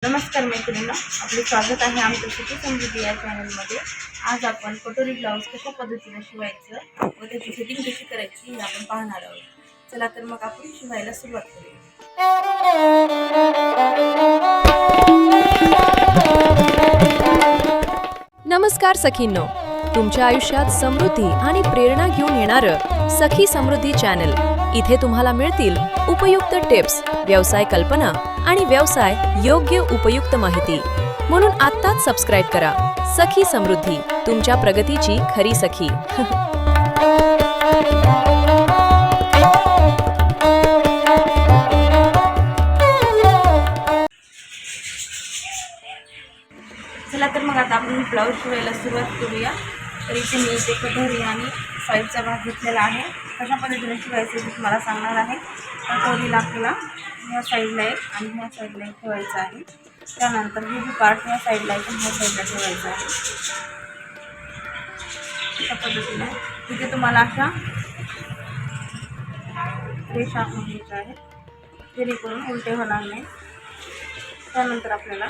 नमस्कार मैत्रिणींनो, आपले स्वागत आहे आमच्या सुखी समृद्धी या चॅनलमध्ये। आज आपण कटोरी ब्लाऊज कशा पद्धतीने शिवायचं व त्याची फिटिंग कशी करायची हे आपण पाहणार आहोत। चला तर मग आपण शिवायला सुरुवात करूया। नमस्कार सखींनो, तुमच्या आयुष्यात समृद्धी आणि प्रेरणा घेऊन येणारं सखी समृद्धी चॅनल। इथे तुम्हाला मिळतील उपयुक्त टिप्स, व्यवसाय कल्पना आणि व्यवसाय योग्य उपयुक्त माहिती। म्हणून आत्ताच सबस्क्राइब करा। सखी समृद्धी, तुमच्या प्रगतीची खरी सखी। चला तर मग आता आपण ब्लाऊज शिवायला सुरुवात करूया। तर इथे मी इथे कटोरी आणि साईडचा भाग घेतलेला आहे। कशा पद्धतीने शिवायचं ते तुम्हाला सांगणार आहे। कटोरीला आपल्याला ह्या साईडला एक आणि ह्या साईडला एक ठेवायचं आहे। त्यानंतर हे जे पार्ट ह्या साईडला आहे ह्या साईडला ठेवायचं आहे। अशा पद्धतीने इथे तुम्हाला अशा रेषा आखून घ्यायच्या आहेत जेणेकरून उलटे होणार नाही। त्यानंतर आपल्याला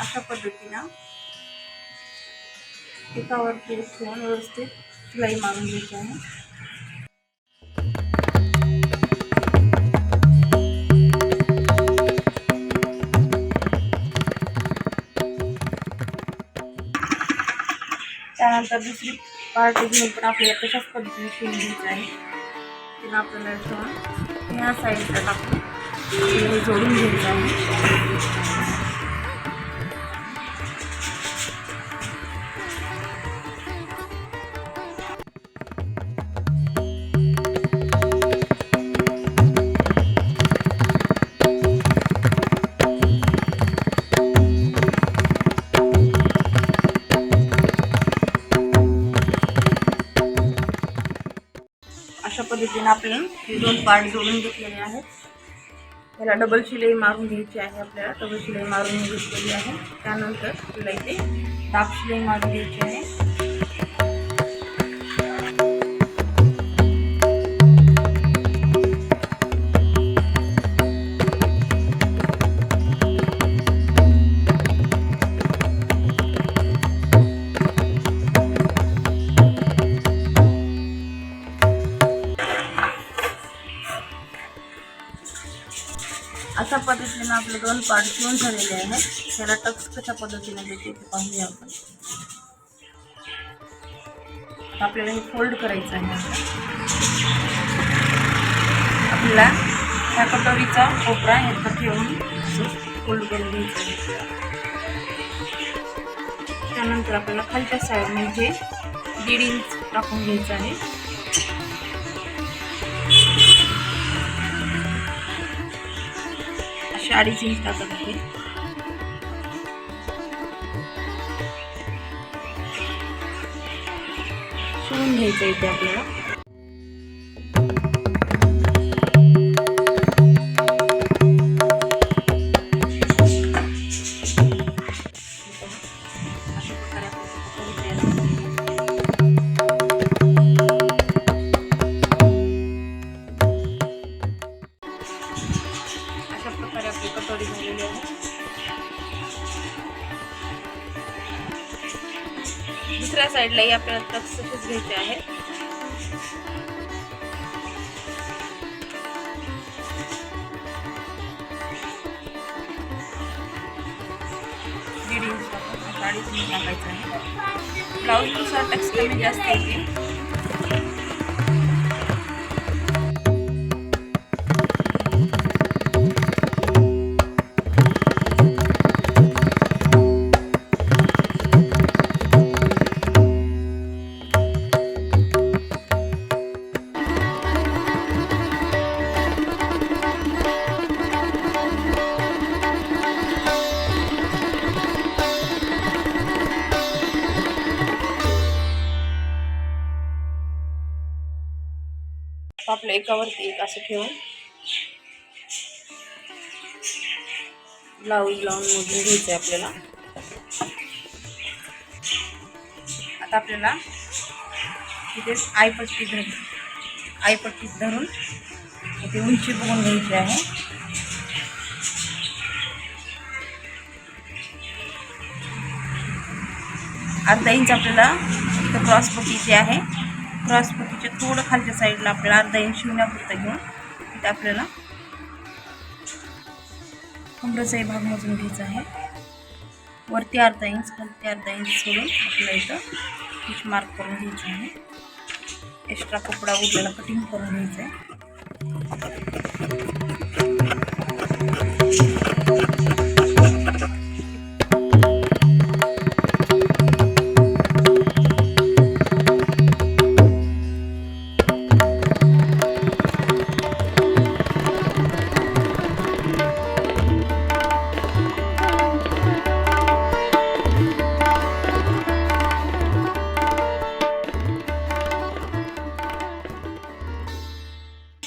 अशा पद्धतीने एकावरती एक ठेवून व्यवस्थित शिलाई मारून घ्यायची आहे। त्यानंतर दुसरी पार्ट घेऊन पण आपल्याला तशाच पद्धतीने शिवून घ्यायचं आहे। तिला आपल्याला ठेवून ह्या साईडला टाकून हे जोडून घ्यायचं आहे। अशा पद्धतीने आपण हे दोन पार्ट जोडून घेतलेले आहेत। त्याला डबल शिलाई मारून घ्यायची आहे। आपल्याला डबल शिलाई मारून घेतलेली आहे। त्यानंतर आपल्याला इथे दाब शिलाई मारून घ्यायची आहे। अशा पद्धतीने आपले दोन पार्ट शिवून झालेले आहेत। त्याला टक्स कशा पद्धतीने द्यायचे ते पाहूया आपण। आपल्याला हे फोल्ड करायचं आहे। आपल्याला ह्या कटोरीचा कोपरा ह्याचा ठेवून फोल्ड करून घ्यायचं आहे। त्यानंतर आपल्याला खालच्या साईड म्हणजे 1.5 इंच टाकून घ्यायचं आहे। अशा 2.5 इंच टाकत आहे। शिवून घ्यायचं इथे आपल्याला। अशा प्रकारे आपली कटोरी झालेली आहे। दुसऱ्या साईडलाही आपल्याला टक्स तसेच घ्यायचे आहेत। टाकायचं आहे। ब्लाऊज नुसार टक्स कमी जास्त येते। आपलं एकावरती एक असं ठेवून ब्लाऊज लावून मोजून घ्यायचं आहे आपल्याला। आता आपल्याला इथे आयपट्टी धरून इथे उंची बघून घ्यायची आहे। अर्धा इंच आपल्याला इथं क्रॉसपट्टी इथे आहे, क्रॉसपट्टीच्या थोडं खालच्या साईडला आपल्याला अर्धा इंच शिवण्यापुरतं घेऊन इथे आपल्याला कमरेचा भाग मोजून घ्यायचा आहे. वरती अर्धा इंच, खालती अर्धा इंच सोडून आपल्याला इथं फिश मार्क करून घ्यायचं आहे. एक्स्ट्रा कपडा उरलेला कटिंग करून घ्यायचं आहे.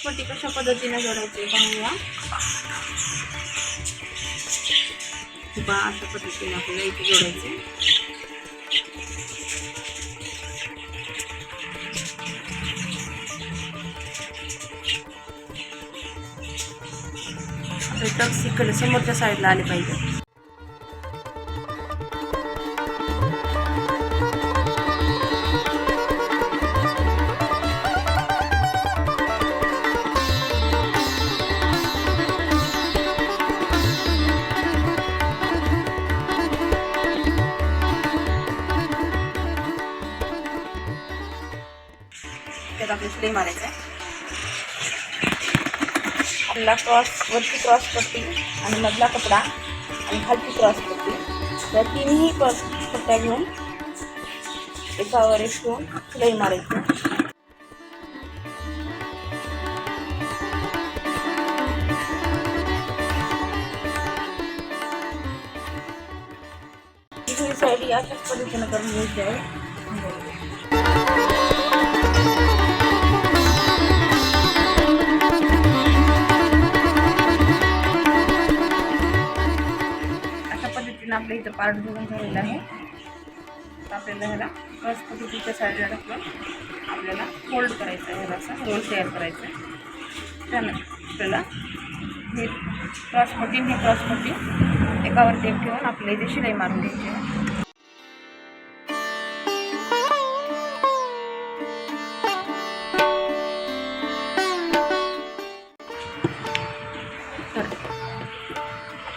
पट्टी कशा पद्धतीने जोडायची पाहूया. अशा पद्धतीने आपल्याला इथे जोडायचे. टक्स इकडे समोरच्या साईडला आले पाहिजे. त्यात आपली शिलाई मारायचं आहे. आपल्याला वरती क्रॉस पट्टी आणि मधला कपडा आणि खालची क्रॉस पट्टी या तिन्ही क्रॉस पट्ट्या घेऊन एकावर एक घेऊन शिलाई मारायची. दुसरी साईड अशाच पद्धतीने करून घ्यायची आहे. आपल्या इथं पार्ट जोडून झालेला आहे. तर आपल्याला ह्याला क्रॉस पट्टीच्या साईडला टाकून आपल्याला फोल्ड करायचं आहे. ह्याला असा रोल तयार करायचा आहे. त्यानंतर आपल्याला हे क्रॉस पट्टी एकावर टेप ठेवून आपल्या इथे शिलाई मारून घ्यायची आहे.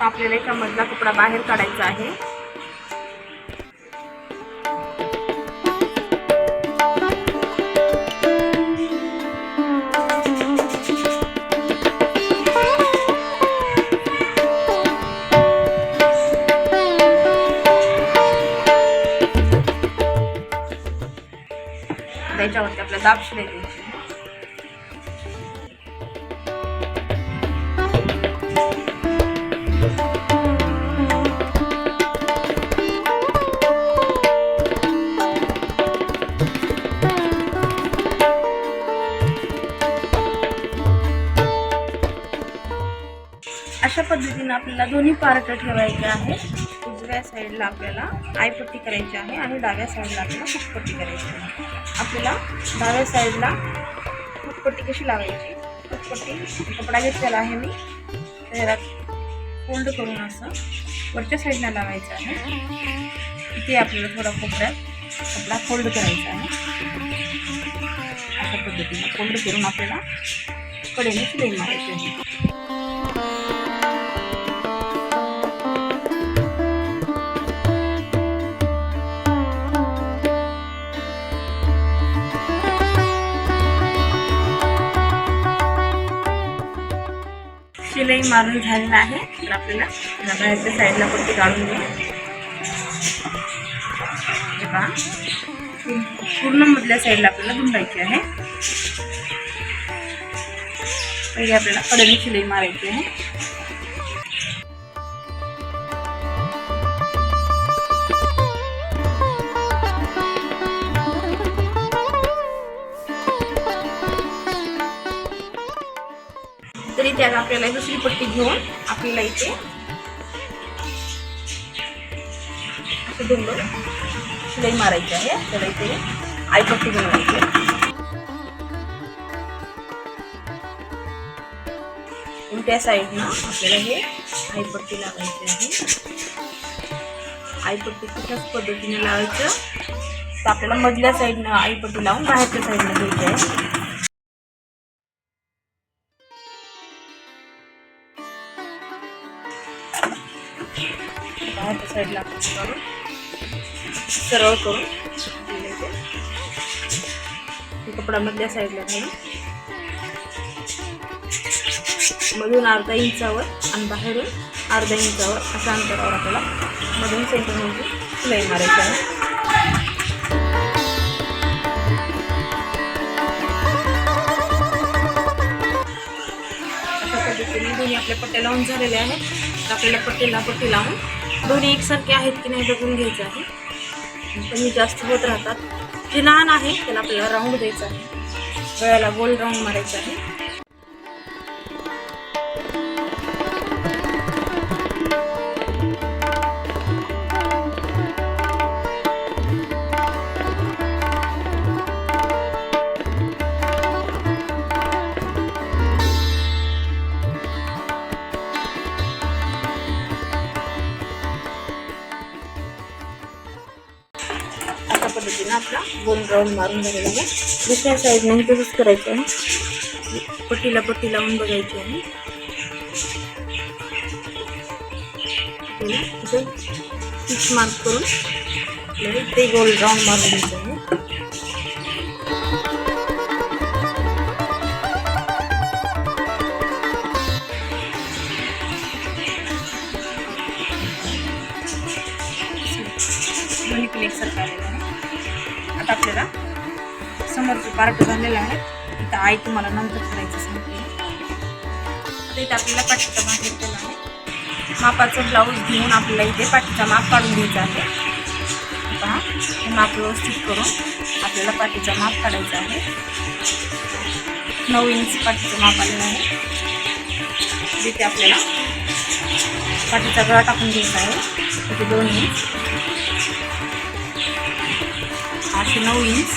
आपल्याला एका मधला कपडा बाहेर काढायचा आहे. त्याच्यावरती आपल्याला दाब शिलाई द्यायची. अशा पद्धतीने आपल्याला दोन्ही पार्ट ठेवायचे आहेत. उजव्या साईडला आपल्याला आयपट्टी करायची आहे आणि डाव्या साईडला आपल्याला हुकपट्टी करायची आहे. आपल्याला डाव्या साईडला हुकपट्टी कशी लावायची, हुकपट्टी कपडा घेतलेला आहे मी, त्याला फोल्ड करून असं वरच्या साईडला लावायचं आहे. इथे आपल्याला थोडा कोपऱ्यात कपडा फोल्ड करायचा आहे. अशा पद्धतीने फोल्ड करून आपल्याला कडेने शिलाई मारायची आहे. शिलाई मारून झालेला आहे. तर आपल्याला बाहेरच्या साईडला पट्टी काढून घेऊ. पूर्ण मधल्या साईडला आपल्याला गुंडायची आहे. पहिले आपल्याला कडेने शिलाई मारायची आहे. तरी त्याला आपल्याला दुसरी पट्टी घेऊन आपल्याला इथे असं दोन शिलाई मारायची आहे. त्याला इथे आयपट्टी बनवायची आहे. उलट्या साईडनं आपल्याला हे आयपट्टी लावायची आहे. आईपट्टी तशाच पद्धतीने लावायचं. तर आपल्याला मधल्या साईडनं आईपट्टी लावून बाहेरच्या साईडनं घ्यायची आहे. बाहेरच्या साईडला आपण काढून सरळ करून कपडा मधल्या साईडला घालून मधून अर्धा इंचावर आणि बाहेरून अर्धा इंचावर अशा अंतरावर आपल्याला मधून सेंटरमध्ये शिलाई मारायची आहे. अशा पद्धतीने दोन्ही आपल्या पट्ट्या लावून झालेल्या आहेत. तर आपल्याला पट्टी लावून दोन्ही एकसारखे आहेत की नाही बघून घ्यायचं आहे. कमी जास्त होत राहतात. जे लहान आहे त्याला आपल्याला राऊंड द्यायचं आहे. गळ्याला गोल राऊंड मारायचं आहे. अशा पद्धतीने आपला गोल राऊंड मारून झालेला आहे. दुसऱ्या साईडने तसंच करायचं आहे. पट्टीला पट्टी लावून बघायची आहे. इथे स्टिच मार्क करून ते गोल राऊंड मारून घ्यायचं आहे. दोन्ही पण एकसारखं आलेलं आहे. आता आपल्याला समोरचे पार्ट झालेला आहे. इथं आई तुम्हाला नंतर करायचं सांगते. आता इथं आपल्याला पाठीचा भाग घेतलेला आहे. मापाचं ब्लाऊज घेऊन आपल्याला इथे पाठीचा माप काढून घ्यायचा आहे. पहा, हे माप व्यवस्थित करून आपल्याला पाठीचा माप काढायचा आहे. 9 इंच पाठीचं माप आलेलं आहे. तिथे आपल्याला पाठीचा गळा टाकून घ्यायचा आहे. तिथे 2 इंच, असे 9 इंच,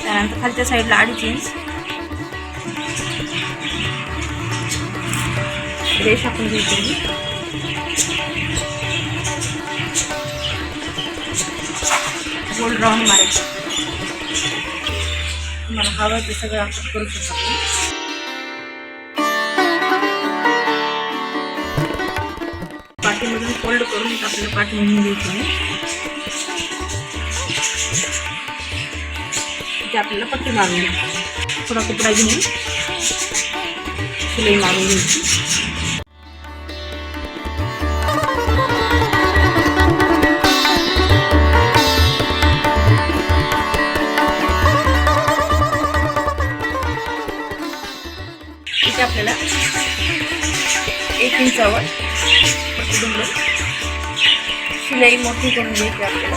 त्यानंतर खालच्या साईडला 2.5 इंच रेष आपण घ्यायची. गोल राऊंड मारायचं. तुम्हाला हवं ते सगळं आपण करू शकतो. पाठीमधून फोल्ड करून एक आपल्याला पाठी म्हणून घ्यायची आहे. इथे आपल्याला पट्टी मारून घ्यायची. थोडा कपडा घेऊन शिलाई मारून घ्यायची. इथे आपल्याला 1 इंचावर पट्टी दुमडून शिलाई मोठी करून घ्यायची आपल्याला.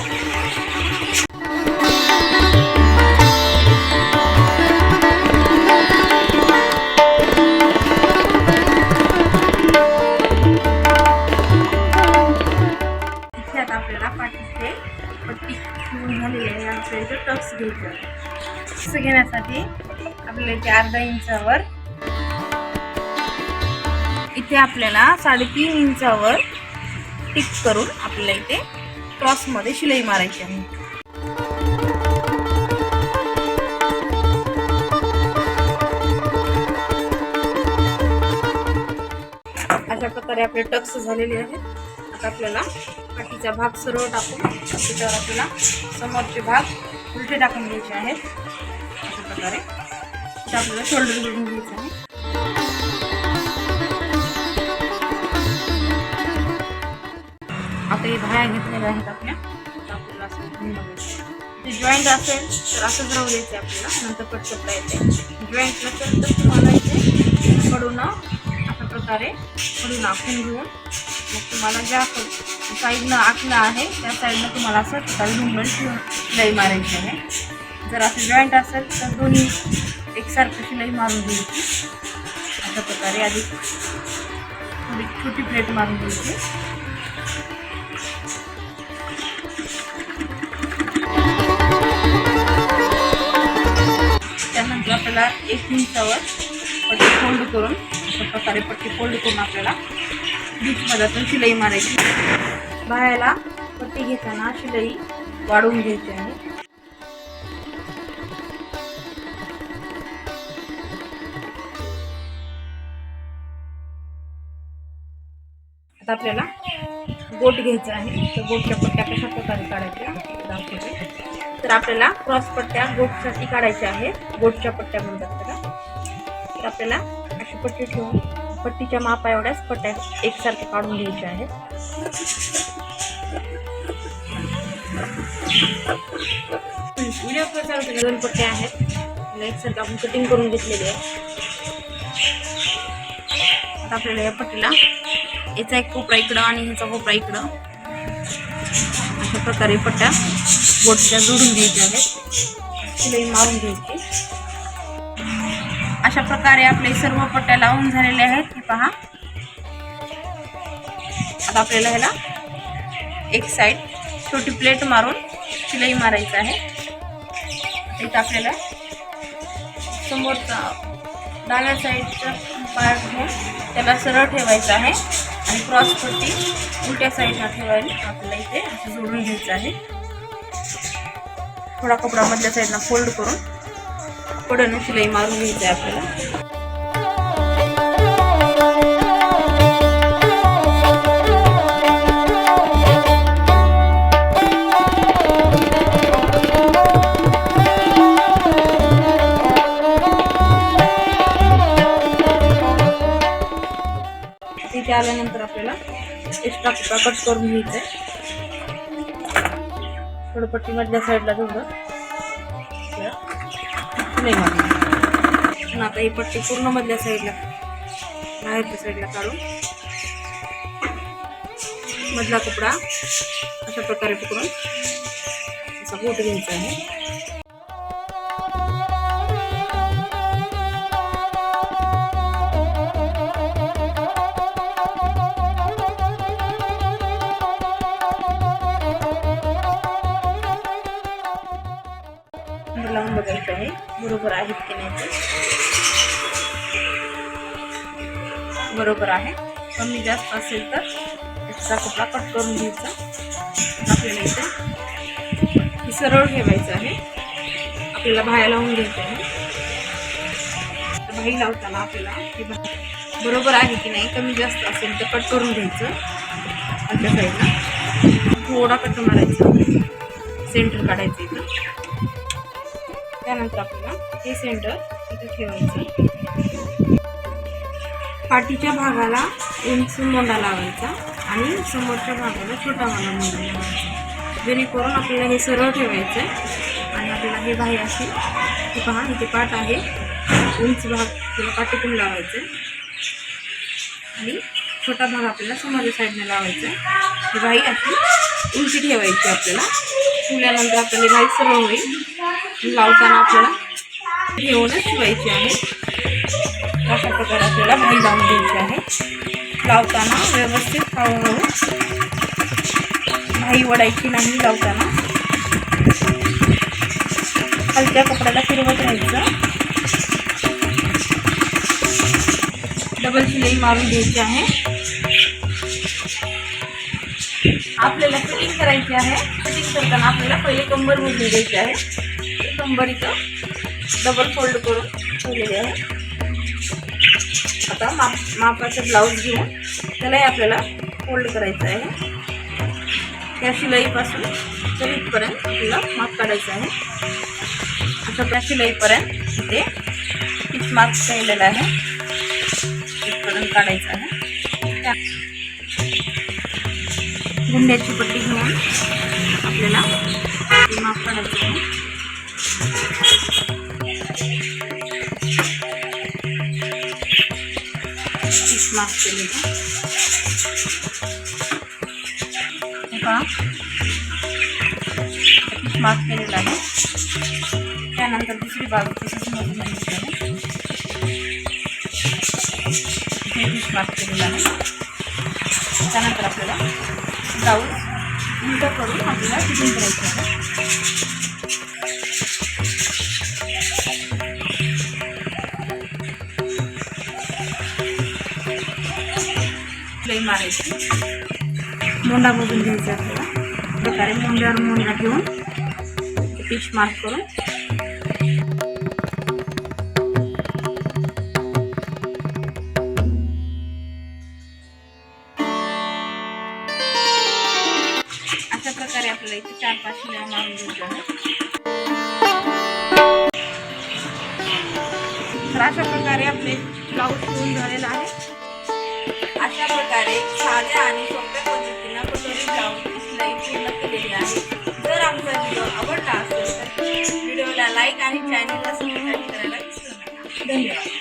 इथे आता आपल्याला पाठीचे पट्टी शिवून झालेली आहे. आपल्याला इथे टक्स घ्यायचं आहे. टक्स घेण्यासाठी आपल्याला इथे अर्धा इंचावर, इथे आपल्याला 3.5 इंचावर टिक करून आपल्याला इथे क्रॉसमध्ये शिलाई मारायची आहे. अशा प्रकारे आपले टक्स झालेले आहेत. आता आपल्याला पाठीचा भाग सरळ टाकून त्याच्यावर आपल्याला समोरचे भाग उलटे टाकून घ्यायचे आहेत. अशा प्रकारे इथे आपल्याला शोल्डर जोडून घ्यायचं आहे. आता हे बाह्या घेतलेल्या आहेत आपल्या. आपल्याला असं बघायचं. ते जॉईंट असेल तर असंच राहू द्यायचं आपल्याला. नंतर कट करता येते. जॉईंट नसेल तर तुम्हाला इथे कडून अशा प्रकारे कडून आखून घेऊन मग तुम्हाला ज्या साईडनं आखलं आहे त्या साईडनं तुम्हाला असं घुमून शिलाई मारायची आहे. जर असं जॉईंट असेल तर दोन्ही एकसारखं शिलाई मारून घ्यायची. अशा प्रकारे आधी थोडी छोटी प्लेट मारून घ्यायची. त्यानंतर आपल्याला 1 इंचावर पट्टी फोल्ड करून अशा प्रकारे पट्टी फोल्ड करून आपल्याला बीचमधातून शिलाई मारायची. बाह्याला पट्टी घेताना शिलाई वाढवून घ्यायची आहे. आता आपल्याला गोट घ्यायचा आहे. तर गोटच्या पट्ट्या कशा प्रकारे काढायच्या दाखवते. तर आपल्याला क्रॉस पट्ट्या गोटसाठी काढायच्या आहेत. गोटच्या पट्ट्या म्हणतात त्याला. तर आपल्याला अशी पट्टी ठेवून पट्टीच्या मापा एवढ्याच पट्ट्या एकसारख्या काढून घ्यायच्या आहेत. व्हिडिओ चालू 2 पट्ट्या आहेत. एकसारखं आपण कटिंग करून घेतलेली आहे. आता आपल्याला या पट्टीला याचा एक कोपरा इकडं आणि ह्याचा कोपरा इकडं अशा प्रकारे पट्ट्या गोटच्या जोडून घ्यायच्या आहेत. शिलाई मारून घ्यायची. अशा प्रकारे आपले सर्व पट्ट्या लावून झालेले आहेत. हे पहा. आता आपल्याला ह्याला एक साईड छोटी प्लेट मारून शिलाई मारायचं आहे. इथं आपल्याला समोरचा डाव्या साईडचा पार्ट घेऊन त्याला सरळ ठेवायचा आहे आणि क्रॉस पट्टी उलट्या साईडला ठेवायला आपल्याला इथे असं जोडून घ्यायचं आहे. थोडा कपडा मधल्या साईडला फोल्ड करून पुढे शिलाई मारून घ्यायचं आहे आपल्याला. इथे आल्यानंतर आपल्याला एक्स्ट्रा कपडा कट करून घ्यायचा आहे. थोडं पट्टी मधल्या साईडला थोडं शिलाई मारून. आता ही पट्टी पूर्ण मधल्या साईडला बाहेरच्या साईडला काढून मधला कपडा अशा प्रकारे पकडून असा गोट घ्यायचा आहे. लावून बघायचं आहे बरोबर आहेत की नाही ते. बरोबर आहे. कमी जास्त असेल तर एक्स्ट्रा कपडा कट करून घ्यायचा. आपल्याला इथे सरळ ठेवायचं आहे. आपल्याला बाह्या लावून घ्यायचं आहे. बाही लावताना आपल्याला बरोबर आहे की नाही कमी जास्त असेल तर कट करून घ्यायचं. आमच्या साईडला थोडा कट मारायचा. सेंटर काढायचं इथं. त्यानंतर आपल्याला हे सेंटर इथे ठेवायचं. पाठीच्या भागाला उंच मोंडा लावायचा आणि समोरच्या भागाला छोटा मोंडा लावायचा. जेणेकरून आपल्याला हे सरळ ठेवायचं आहे. आणि आपल्याला हे बाही असेल हे पहा इथे पाठ आहे. उंच भाग त्याला पाठीतून लावायचं आणि छोटा भाग आपल्याला समोरच्या साईडने लावायचा. ही बाही अशी उंची ठेवायची. आपल्याला ठेवल्यानंतर आपल्याला बाही सरळ होईल. लावताना आपल्याला घेऊनच शिवायची आहे. अशा प्रकारे आपल्याला बाही लावून घ्यायची आहे. लावताना व्यवस्थित हळूहळू बाही वडायची नाही. लावताना हलक्या कपड्याला फिरवत राहायचं. डबल शिलाई मारून घ्यायची आहे. आपल्याला फिटिंग करायची आहे. फिटिंग करताना आपल्याला पहिले कंबर मोजून घ्यायची आहे. कंबर इथं डबल फोल्ड करून ठेवलेले आहे. आता मापाचं ब्लाऊज घेऊन त्यालाही आपल्याला फोल्ड करायचं आहे. त्या शिलाईपासून तर इथपर्यंत आपल्याला माप काढायचं आहे. असं त्या शिलाईपर्यंत इथे फिक्स मार्क केलेला आहे. इथपर्यंत काढायचं आहे. त्या गुंड्याची पट्टी घेऊन आपल्याला माप काढायचं आहे. मार्क केलेलं मार्क केलेला आहे. त्यानंतर दुसरी बाजू तसंच मोजून घ्यायची आहे. मार्क केलेला आहे. त्यानंतर आपल्याला ब्लाऊज उलटा करून आपल्याला फिटिंग करायचं आहे. शिलाई मारायची. मोंडा बघून घ्यायचा आपल्याला. प्रकारे मोंड्यावर मोंडा ठेवून पिच मार्क करून अशा प्रकारे आपल्याला इथे 4-5 शिलाई मारून घ्यायच्या आहेत. तर अशा प्रकारे आपले ब्लाऊज शिवून झालेला आहे. अशा प्रकारे साध्या आणि सोप्या पद्धतीने कटोरी ब्लाऊजची शिलाई पूर्ण केलेली आहे. जर आमचा व्हिडिओ आवडला असेल तर व्हिडिओला लाईक आणि चॅनलला सबस्क्राईब करायला विसरू नका. धन्यवाद.